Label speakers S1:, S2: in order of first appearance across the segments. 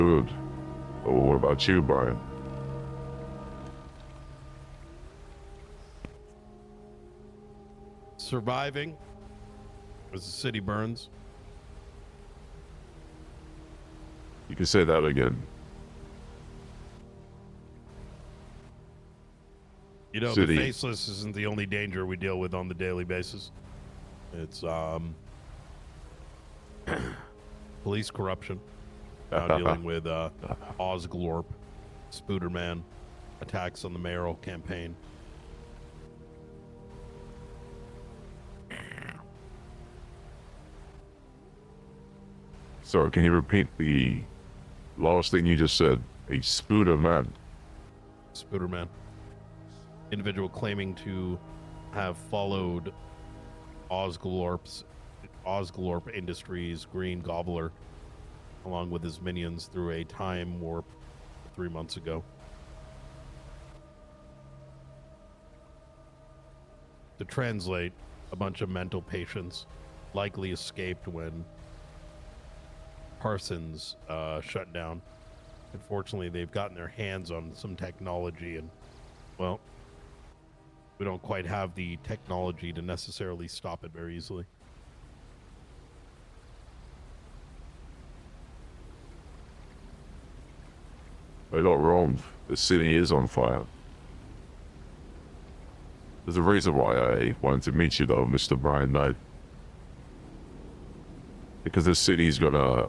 S1: Good. Oh, what about you, Brian?
S2: Surviving as the city burns.
S1: You can say that again.
S2: You know,
S1: City.
S2: the Faceless isn't the only danger we deal with on the daily basis. It's police corruption. Now dealing with Osglorp, Spooderman, attacks on the mayoral campaign.
S1: Sorry, can you repeat the last thing you just said? A Spooderman.
S2: Spooderman. Individual claiming to have followed Osglorp Industries Green Gobbler along with his minions through a time warp 3 months ago. To translate, a bunch of mental patients likely escaped when Parsons shut down. Unfortunately, they've gotten their hands on some technology, and, well, we don't quite have the technology to necessarily stop it very easily.
S1: You're not wrong. The city is on fire. There's a reason why I wanted to meet you, though, Mr. Brian Knight. Because the city's gonna,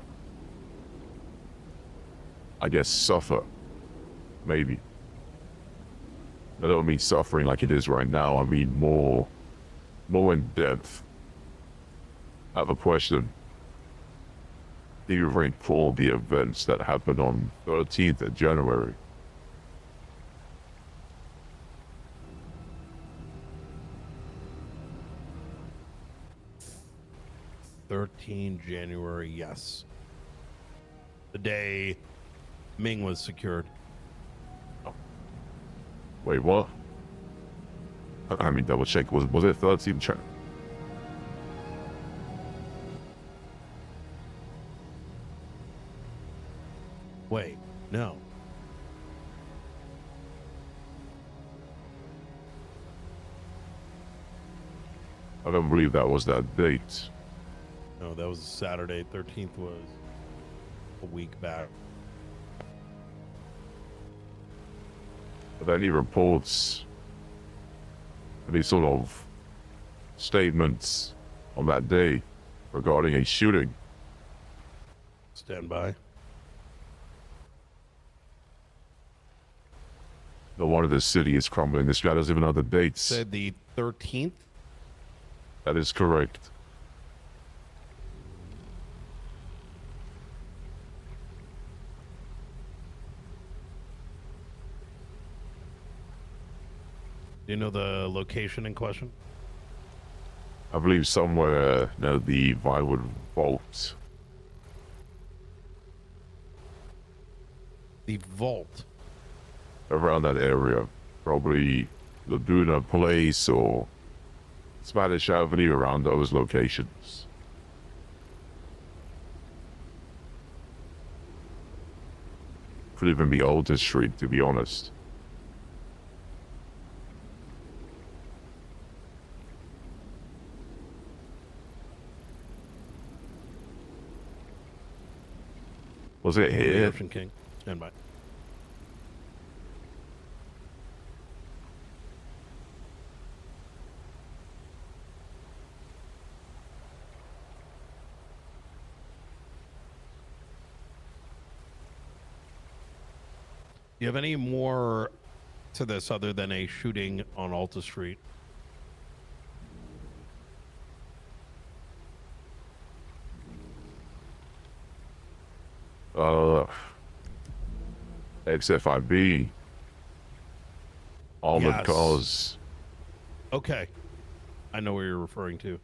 S1: I guess, suffer. Maybe. I don't mean suffering like it is right now. I mean more in depth. I have a question. Do you recall the events that happened on 13th of January?
S2: January, yes. The day Ming was secured.
S1: Wait, what? I mean, double check. Was it 13th January?
S2: Wait, no.
S1: I don't believe that was that date.
S2: No, that was Saturday. 13th was a week back.
S1: Are there any reports, any sort of statements on that day regarding a shooting?
S2: Stand by.
S1: The one of the city is crumbling. This guy doesn't even know the dates.
S2: Said the 13th?
S1: That is correct.
S2: Do you know the location in question?
S1: I believe somewhere near the Vinewood Vault.
S2: The vault.
S1: Around that area. Probably Laguna Place or Spanish Avenue, around those locations. Could even be Alden Street, to be honest. Was it here?
S2: Ocean King. Stand by. Do you have any more to this other than a shooting on Alta Street?
S1: XFIB. Armored
S2: Yes.
S1: cars.
S2: Okay. I know what you're referring to.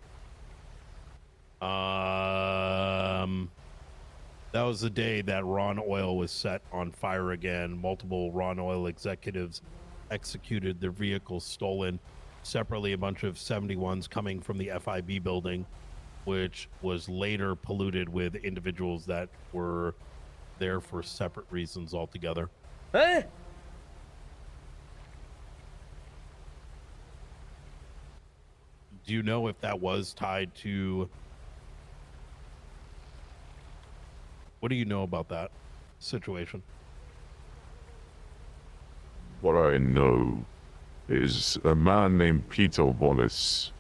S2: That was the day that Ron Oil was set on fire again. Multiple Ron Oil executives executed their vehicles stolen. Separately, a bunch of 71s coming from the FIB building, which was later polluted with individuals that were there for separate reasons altogether.
S3: Huh?
S2: Do you know if that was tied to? What do you know about that situation?
S1: What I know is a man named Peter Wallace,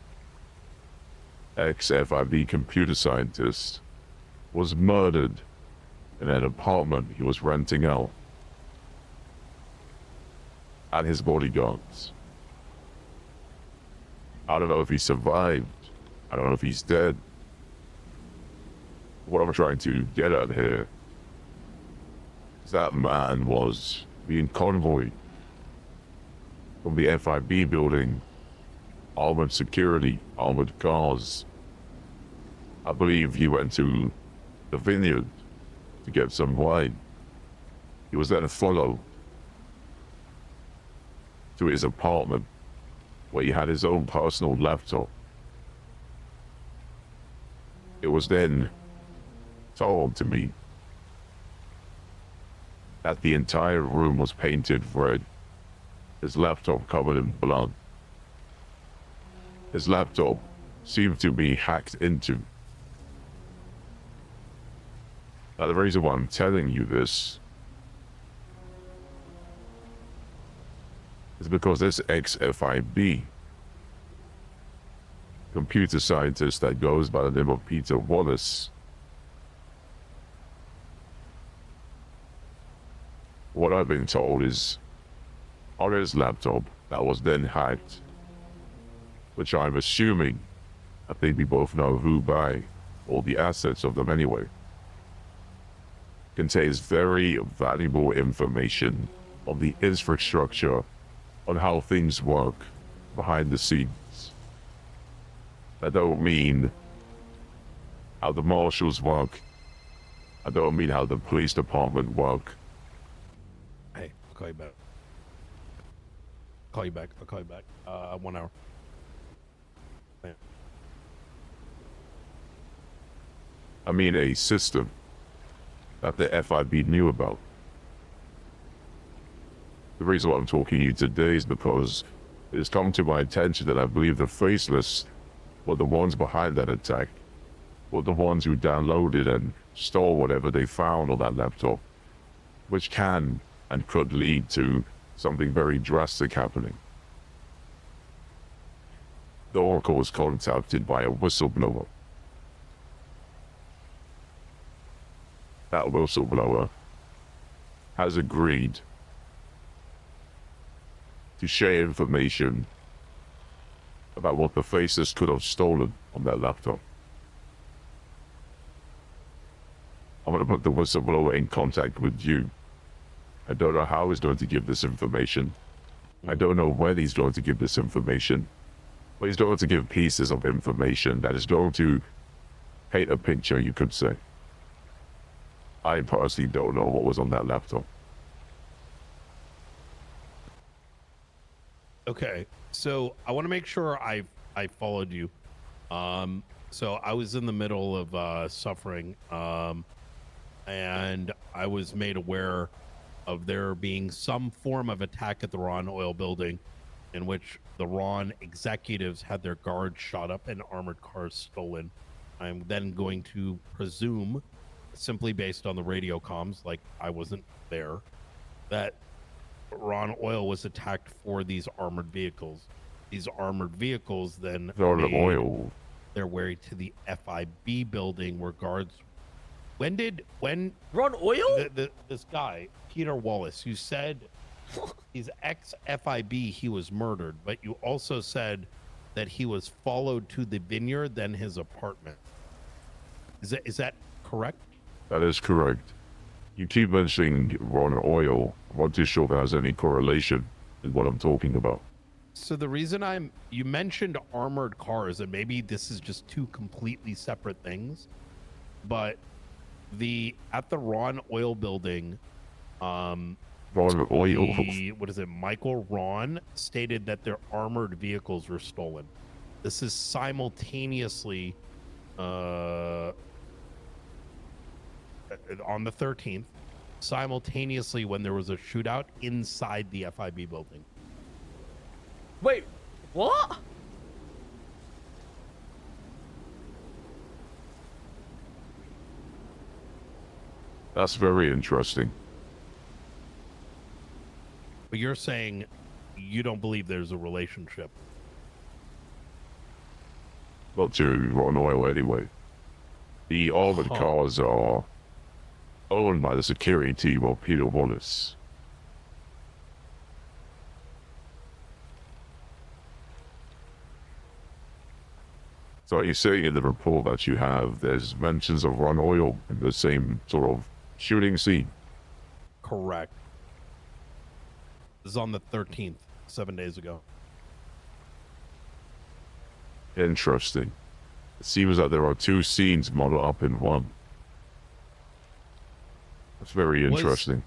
S1: ex-FIB computer scientist, was murdered in an apartment he was renting out, and his bodyguards. I don't know if he survived. I don't know if he's dead. What I'm trying to get at here is that man was being convoyed from the FIB building, armored security, armored cars. I believe he went to the vineyard to get some wine. He was then followed to his apartment where he had his own personal laptop. It was then told to me that the entire room was painted red, his laptop covered in blood. His laptop seemed to be hacked into. Now, the reason why I'm telling you this is because this ex-FIB computer scientist that goes by the name of Peter Wallace, what I've been told is on his laptop that was then hacked, which I'm assuming, I think we both know who by, all the assets of them anyway, contains very valuable information on the infrastructure, on how things work behind the scenes. I don't mean how the marshals work. I don't mean how the police department work.
S2: Hey, I'll call you back. I'll call you back. 1 hour. Yeah.
S1: I mean a system that the FIB knew about. The reason why I'm talking to you today is because it's come to my attention that I believe the Faceless were the ones behind that attack, were the ones who downloaded and stole whatever they found on that laptop, which can and could lead to something very drastic happening. The Oracle was contacted by a whistleblower. That whistleblower has agreed to share information about what the Faceless could have stolen on that laptop. I'm going to put the whistleblower in contact with you. I don't know how he's going to give this information. I don't know when he's going to give this information. But he's going to give pieces of information that is going to paint a picture, you could say. I personally don't know what was on that laptop.
S2: Okay, so I want to make sure I followed you. So I was in the middle of suffering, and I was made aware of there being some form of attack at the Ron Oil building, in which the Ron executives had their guards shot up and armored cars stolen. I'm then going to presume, simply based on the radio comms, like I wasn't there, that Ron Oil was attacked for these armored vehicles. These armored vehicles then
S1: Ron
S2: made
S1: Oil.
S2: their way to the FIB building where guards. When
S3: Ron Oil?
S2: This guy Peter Wallace, you said he's ex-FIB, he was murdered, but you also said that he was followed to the vineyard, then his apartment. Is that correct?
S1: That is correct. You keep mentioning Ron Oil. I'm not too sure if that has any correlation with what I'm talking about.
S2: So the reason you mentioned armored cars, and maybe this is just two completely separate things, but at the Ron Oil building,
S1: Ron Oil.
S2: what is it? Michael Ron stated that their armored vehicles were stolen. This is simultaneously on the 13th. simultaneously when there was a shootout inside the FIB building.
S3: Wait, what?
S1: That's very interesting.
S2: But you're saying you don't believe there's a relationship.
S1: Well, to Ron Oil anyway. The armored cars are owned by the security team of Peter Wallace. So you're saying in the report that you have, there's mentions of Ron Oil in the same sort of shooting scene?
S2: Correct. This is on the 13th, 7 days ago.
S1: Interesting. It seems that there are two scenes modeled up in one. That's very interesting.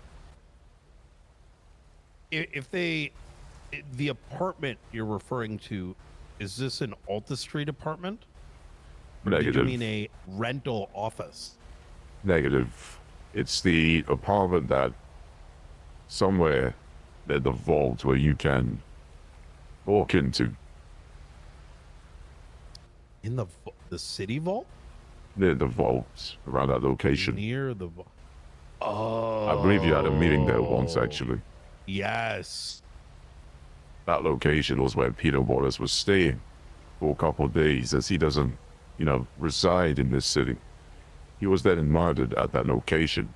S2: The apartment you're referring to, is this an Alta Street apartment? Or
S1: Negative.
S2: did you mean a rental office?
S1: Negative. It's the apartment that somewhere near the vault where you can walk into.
S2: In the city vault?
S1: Near the vault, around that location.
S2: Near the vault. Oh.
S1: I believe you had a meeting there once, actually.
S2: Yes.
S1: That location was where Peter Wallace was staying for a couple of days, as he doesn't, reside in this city. He was then murdered at that location.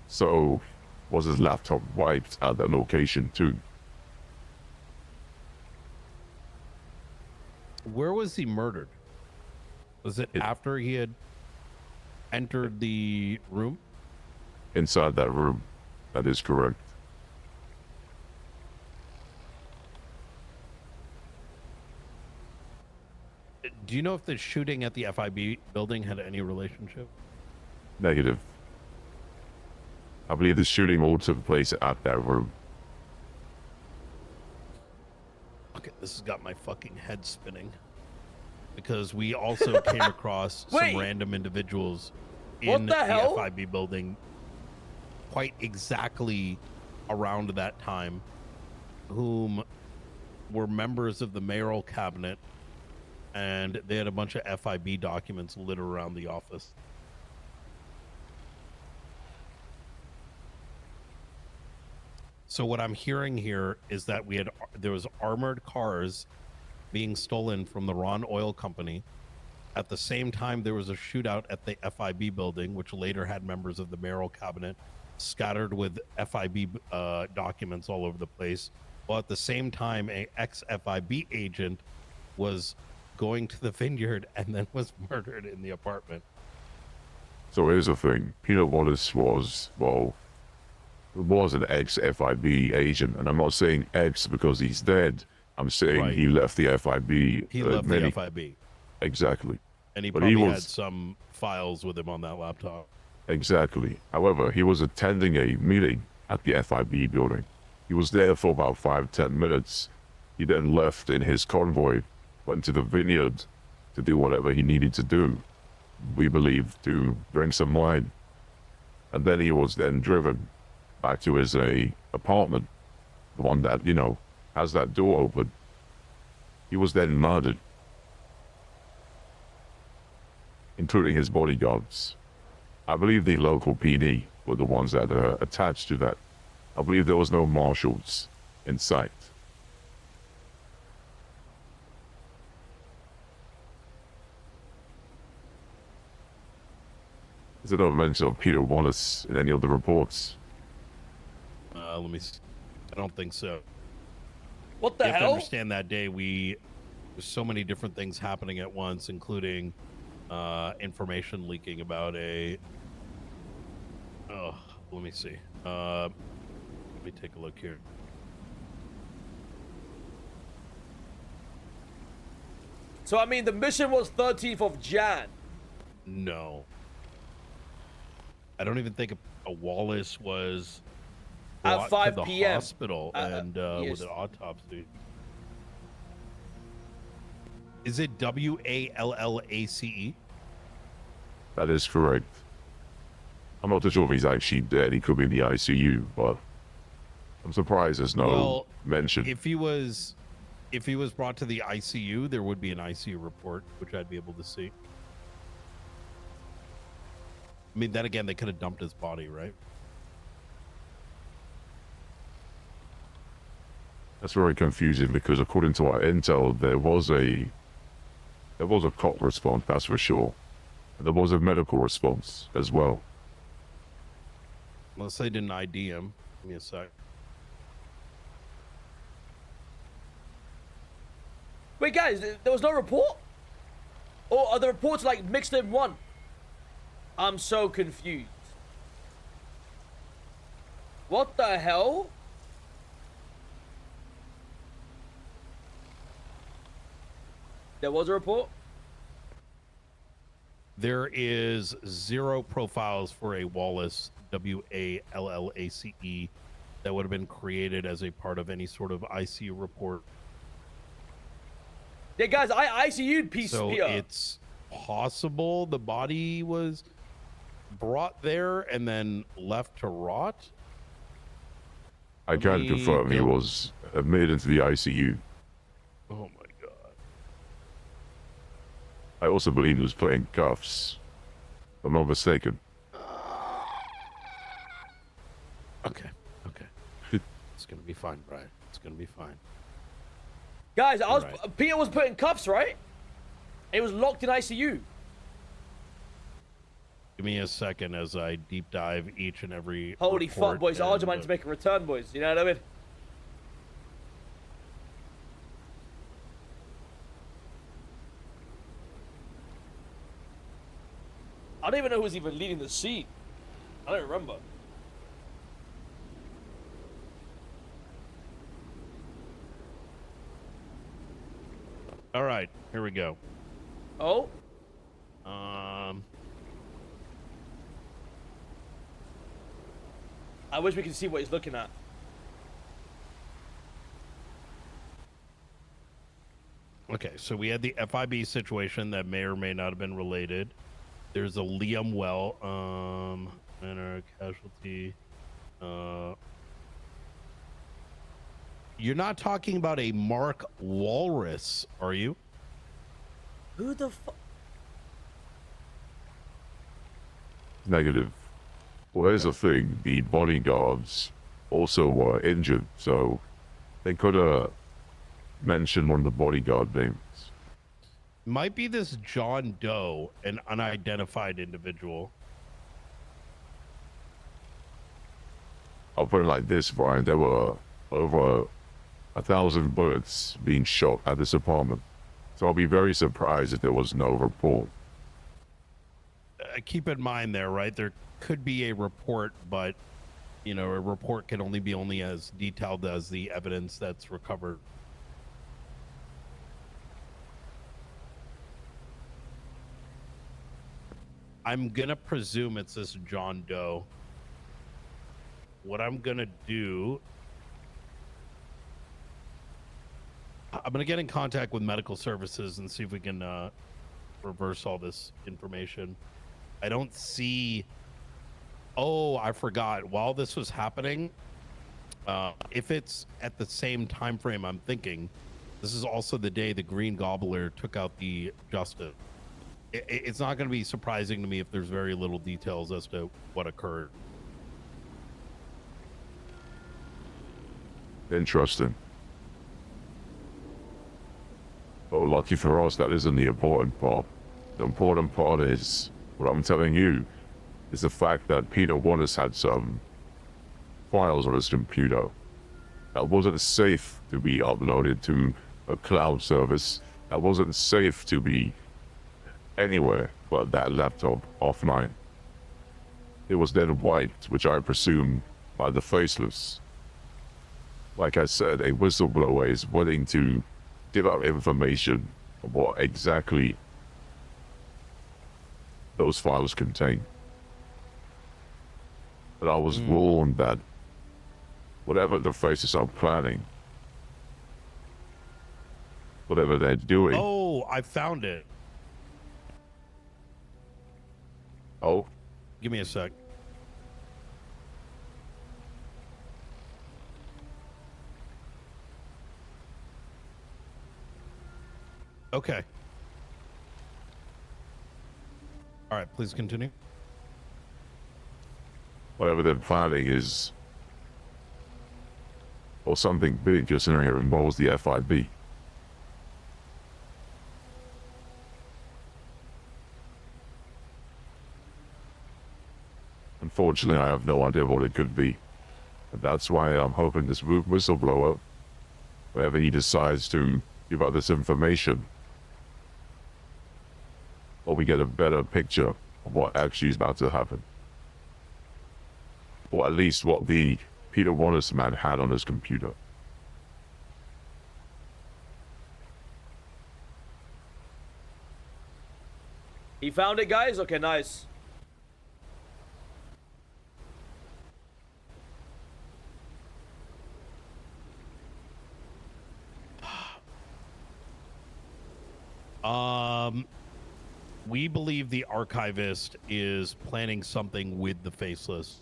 S1: So, was his laptop wiped at that location too?
S2: Where was he murdered? Was it after he had entered the room?
S1: Inside that room. That is correct.
S2: Do you know if the shooting at the FIB building had any relationship?
S1: Negative. I believe the shooting all took place at that room.
S2: Okay, this has got my fucking head spinning. Because we also came across some random individuals in the FIB building quite exactly around that time, whom were members of the mayoral cabinet, and they had a bunch of FIB documents littered around the office. So what I'm hearing here is that there was armored cars being stolen from the Ron Oil Company. At the same time, there was a shootout at the FIB building, which later had members of the mayoral cabinet scattered with FIB documents all over the place. While at the same time, a ex-FIB agent was going to the vineyard and then was murdered in the apartment.
S1: So here's the thing. Peter Wallace was an ex-FIB agent, and I'm not saying ex because he's dead. I'm saying he left the FIB.
S2: He left the FIB.
S1: Exactly.
S2: And he probably had some files with him on that laptop.
S1: Exactly. However, he was attending a meeting at the FIB building. He was there for about 5-10 minutes. He then left in his convoy, went to the vineyard to do whatever he needed to do. We believe to drink some wine. And then he was then driven back to his apartment, the one that, has that door open. He was then murdered, including his bodyguards. I believe the local PD were the ones that are attached to that. I believe there was no marshals in sight. Is there no mention of Peter Wallace in any of the reports?
S2: Let me see. I don't think so.
S3: What the
S2: hell? You have to understand that day there's so many different things happening at once, including information leaking about let me see. Let me take a look here.
S3: So, I mean, the mission was 13th of Jan.
S2: No. I don't even think a Wallace was
S3: at 5
S2: to the
S3: p.m.
S2: hospital and
S3: yes.
S2: with an autopsy. Is it Wallace?
S1: That is correct. I'm not too sure if he's actually dead. He could be in the ICU, but I'm surprised there's no mention.
S2: If he was brought to the ICU, there would be an ICU report, which I'd be able to see. I mean, then again, they could have dumped his body, right?
S1: That's very confusing because according to our intel, there was a cop response, that's for sure. And there was a medical response as well.
S2: Unless they didn't ID him. Give me a sec.
S3: Wait, guys, there was no report? Or are the reports like mixed in one? I'm so confused. What the hell? There was a report?
S2: There is 0 profiles for a Wallace, W-A-L-L-A-C-E, that would have been created as a part of any sort of ICU report.
S3: Yeah, guys, I ICU'd Peter.
S2: So it's possible the body was brought there and then left to rot.
S1: I can confirm he was admitted into the ICU.
S2: Oh my god.
S1: I also believe he was put in cuffs, if I'm not mistaken.
S2: Okay. It's gonna be fine, Brian. It's gonna be fine.
S3: Guys,
S2: Right.
S3: Peter was put in cuffs, right? He was locked in ICU.
S2: Give me a second as I deep dive each and every
S3: Holy
S2: report
S3: fuck, boys.
S2: and,
S3: Archivist to make a return, boys. You know what I mean? I don't even know who was even leading the scene. I don't remember.
S2: All right, here we go.
S3: Oh? I wish we could see what he's looking at.
S2: Okay, so we had the FIB situation that may or may not have been related. There's a Liam Well, manner casualty. You're not talking about a Mark Walrus, are you?
S3: Who the fuck?
S1: Negative. Well, here's the thing. The bodyguards also were injured, so they could have mentioned one of the bodyguard names.
S2: Might be this John Doe, an unidentified individual.
S1: I'll put it like this, Brian. There were over 1,000 bullets being shot at this apartment. So I'll be very surprised if there was no report.
S2: Keep in mind there, right? There could be a report, but, you know, a report can only be as detailed as the evidence that's recovered. I'm gonna presume it's this John Doe. What I'm gonna do, I'm gonna get in contact with medical services and see if we can reverse all this information. I don't see. Oh, I forgot. While this was happening, if it's at the same time frame I'm thinking, this is also the day the Green Gobbler took out the Justice. It's not going to be surprising to me if there's very little details as to what occurred.
S1: Interesting. But lucky for us, that isn't the important part. The important part is, what I'm telling you, is the fact that Peter Wallace had some files on his computer that wasn't safe to be uploaded to a cloud service, that wasn't safe to be anywhere but that laptop offline. It was then wiped, which I presume by the Faceless. Like I said, a whistleblower is willing to give out information on what exactly those files contain. But I was warned that whatever the Faces are planning, whatever they're doing...
S2: Oh, I found it.
S1: Oh?
S2: Give me a sec. Okay. All right, please continue.
S1: Whatever they're planning is, or something big, just in here involves the FIB. Unfortunately, I have no idea what it could be. And that's why I'm hoping this whistleblower, whenever he decides to give out this information, or we get a better picture of what actually is about to happen. Or at least what the Peter Wallace man had on his computer.
S3: He found it, guys? Okay, nice.
S2: We believe the Archivist is planning something with the Faceless.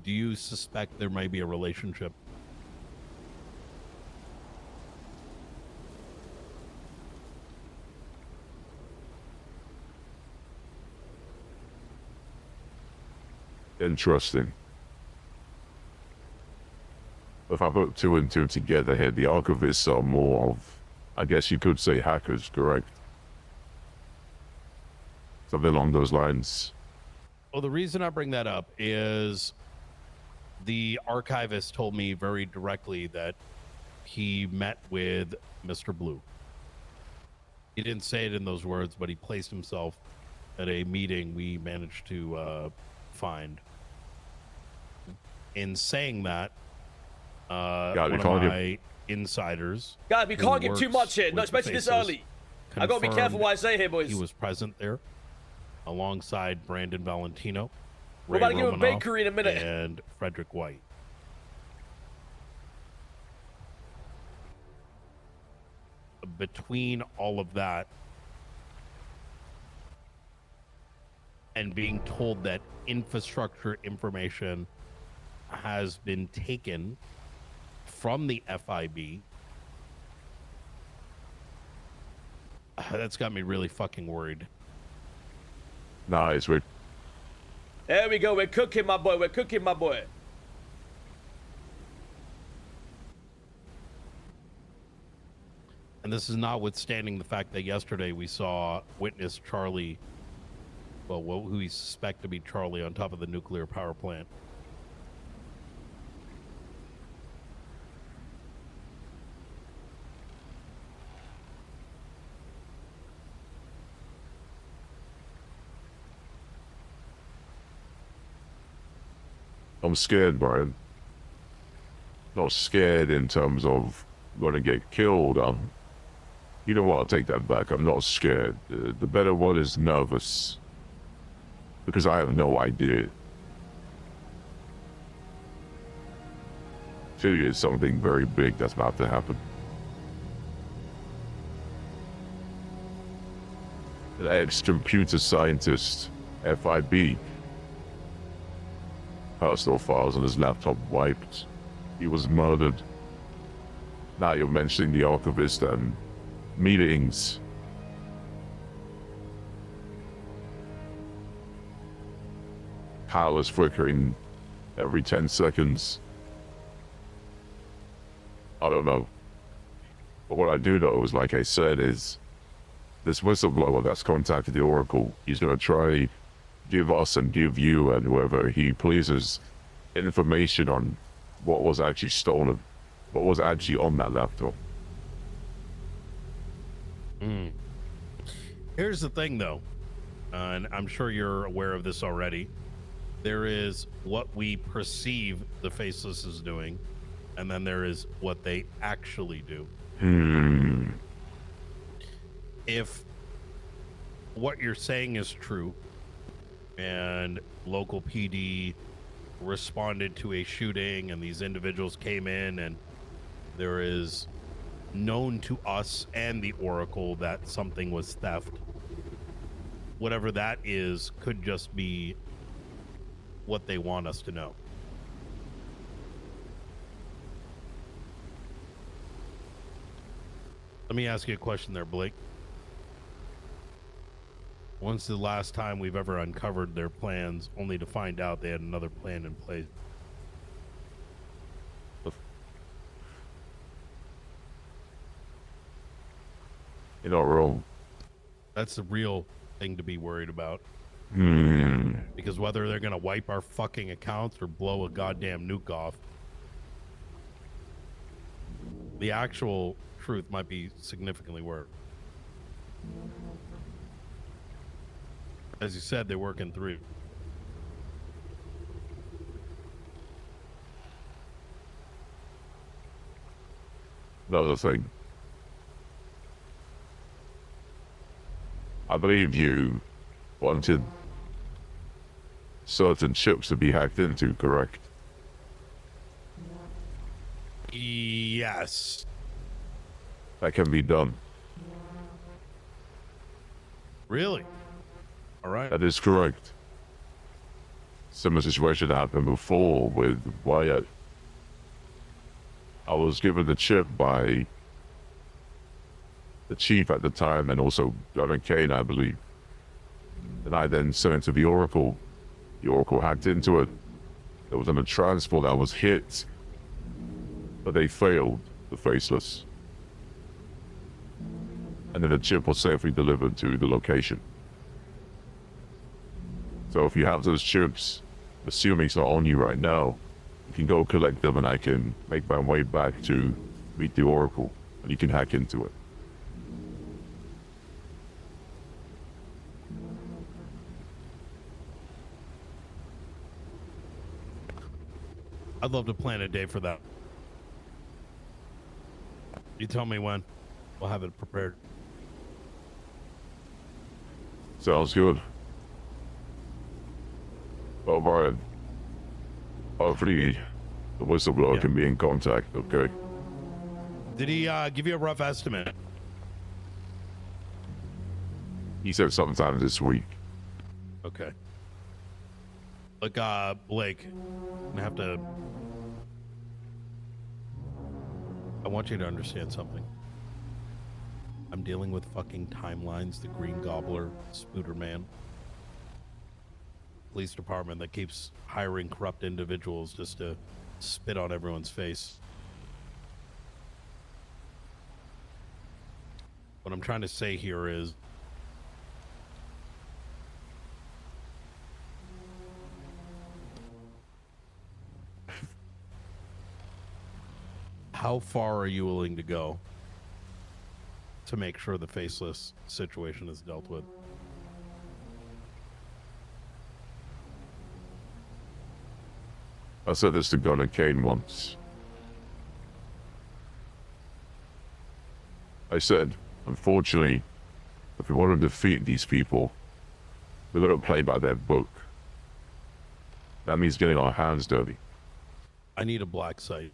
S2: Do you suspect there might be a relationship?
S1: Interesting. If I put two and two together here, the Archivists are more of, I guess you could say, hackers, correct? Something along those lines.
S2: Well, the reason I bring that up is the Archivist told me very directly that he met with Mr. Blue. He didn't say it in those words, but he placed himself at a meeting we managed to find. In saying that, one of my insiders...
S3: Guys, we can't give too much here, not especially this early. I gotta be careful what I say here, boys.
S2: He was present there, alongside Brandon Valentino,
S3: we're about to give him a bakery in a minute,
S2: and Frederick White. Between all of that and being told that infrastructure information has been taken from the FIB, that's got me really fucking worried.
S1: Nice, we're...
S3: There we go, we're cooking, my boy, we're cooking, my boy.
S2: And this is notwithstanding the fact that yesterday we saw witness Charlie, well, who we suspect to be Charlie, on top of the nuclear power plant.
S1: I'm scared, Brian. Not scared in terms of going to get killed. You know what? I'll take that back. I'm not scared. The better word is nervous. Because I have no idea. Clearly, it's something very big that's about to happen. An ex-computer scientist, FIB. Personal files on his laptop wiped. He was murdered. Now you're mentioning the Archivist and meetings. Power is flickering every 10 seconds. I don't know. But what I do know is, like I said, is this whistleblower that's contacted the Oracle, he's going to try give us and give you and whoever he pleases information on what was actually stolen, what was actually on that laptop.
S2: Here's the thing, though, and I'm sure you're aware of this already. There is what we perceive the Faceless is doing, and then there is what they actually do. If what you're saying is true, and local PD responded to a shooting and these individuals came in, and there is known to us and the Oracle that something was theft, whatever that is could just be what they want us to know. Let me ask you a question there, Blake. When's the last time we've ever uncovered their plans only to find out they had another plan in place?
S1: You're not wrong.
S2: That's the real thing to be worried about.
S1: Hmm.
S2: Because whether they're going to wipe our fucking accounts or blow a goddamn nuke off, the actual truth might be significantly worse. As you said, they work in three.
S1: Another thing. I believe you wanted certain chips to be hacked into, correct?
S2: Yes.
S1: That can be done.
S2: Really? All right.
S1: That is correct. Similar situation happened before with Wyatt. I was given the chip by the chief at the time and also Governor Kane, I believe. And I then sent it to the Oracle. The Oracle hacked into it. There was a transport that was hit, but they failed, the Faceless. And then the chip was safely delivered to the location. So if you have those chips, assuming it's not on you right now, you can go collect them and I can make my way back to meet the Oracle and you can hack into it.
S2: I'd love to plan a day for that. You tell me when. We'll have it prepared.
S1: Sounds good. Well, Brian, hopefully the whistleblower can be in contact, okay?
S2: Did he give you a rough estimate?
S1: He said sometime this week.
S2: Okay. Look, Blake, I have to... I want you to understand something. I'm dealing with fucking timelines, the Green Gobbler, Spooter Man. Police department that keeps hiring corrupt individuals just to spit on everyone's face. What I'm trying to say here is how far are you willing to go to make sure the Faceless situation is dealt with?
S1: I said this to Gunnar Kane once. I said, unfortunately, if we want to defeat these people, we're going to play by their book. That means getting our hands dirty.
S2: I need a black site.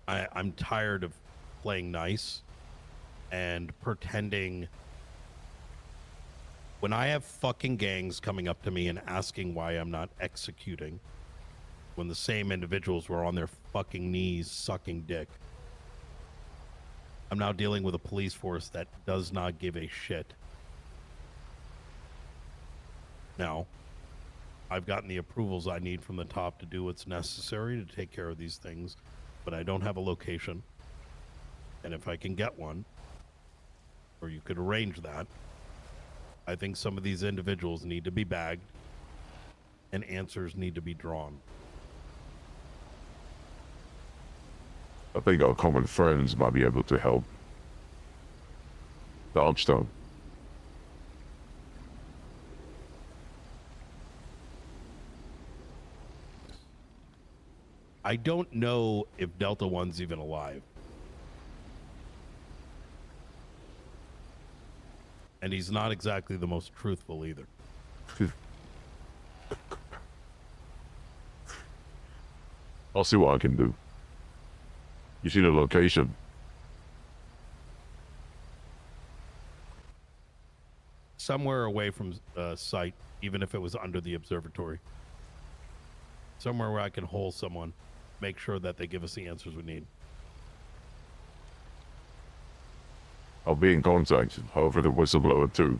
S2: I'm tired of playing nice and pretending. When I have fucking gangs coming up to me and asking why I'm not executing, when the same individuals were on their fucking knees sucking dick, I'm now dealing with a police force that does not give a shit. Now, I've gotten the approvals I need from the top to do what's necessary to take care of these things, but I don't have a location. And if I can get one, or you could arrange that, I think some of these individuals need to be bagged and answers need to be drawn.
S1: I think our common friends might be able to help. Darkstone.
S2: I don't know if Delta One's even alive. And he's not exactly the most truthful either.
S1: I'll see what I can do. You see the location?
S2: Somewhere away from site, even if it was under the observatory. Somewhere where I can hole someone make sure that they give us the answers we need.
S1: I'll be in contact over the whistleblower too.